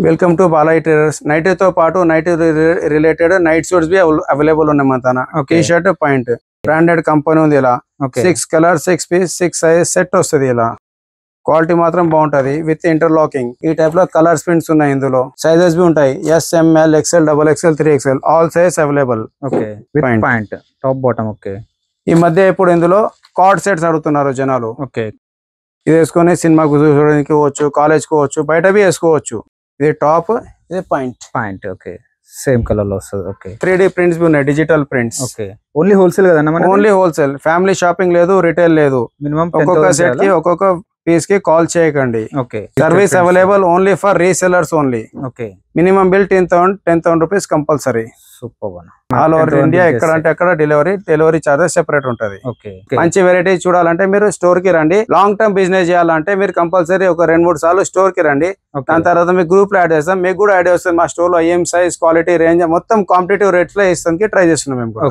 Welcome to Balaji tailors. Night తో పాటు night related night suits be available ఉన్నాయి మన తన. T shirt pant branded company ఉంది. ఇలా 6 కలర్ 6 పీస్ 6 సైజ్ సెట్ వస్తుంది. ఇలా క్వాలిటీ మాత్రం బాగుంటది విత్ ఇంటర్లాకింగ్. ఈ టైప్ లో కలర్స్ ప్రింట్స్ ఉన్నాయి. ఇందులో సైజెస్ బి ఉంటాయి. S, M L, XL, XXL, 3XL all size available. Point top bottom. ఈ మధ్య ఇప్పుడు ఇందులో కార్డ్ సెట్స్ అడుగుతున్నారు జనాలు. ఇది వేసుకొని సినిమాకు చూడడానికి పోవచ్చు, కాలేజ్ కు పోవచ్చు, బయట బి వేసుకోవచ్చు. ఇది టాప్, ఇది పాయింట్. సేమ్ కలర్ లో వస్తుంది. 3D ప్రింట్స్ బి ఉన్నాయి, డిజిటల్ ప్రింట్స్. ఓన్లీ హోల్సేల్ కదా? Only wholesale. ఫ్యామిలీ షాపింగ్ లేదు, రిటైల్ లేదు. మినిమం ఒక్కొక్క సెట్ కి ఒక్కొక్క పీస్ కి కాల్ చేయకండి. Service available only for resellers only. Minimum bill 10,000 rupees compulsory. Super. All over India ఎక్కడ అంటే అక్కడ డెలివరీ చార్జెస్ సెపరేట్ ఉంటది. మంచి వెరైటీ చూడాలంటే మీరు స్టోర్ కి రండి. లాంగ్ టర్మ్ బిజినెస్ చేయాలంటే మీరు కంపల్సరీ ఒక 2-3 సార్లు స్టోర్ కి రండి. దాని తర్వాత మీకు గ్రూప్ లో యాడ్ చేస్తాం. మీకు కూడా ఐడియా వస్తుంది మా స్టోర్ లో ఏం సైజ్, క్వాలిటీ, రేంజ్ మొత్తం కాంపిటేటివ్ రేట్స్ లో ఇస్తానికి ట్రై చేస్తున్నాం మేము.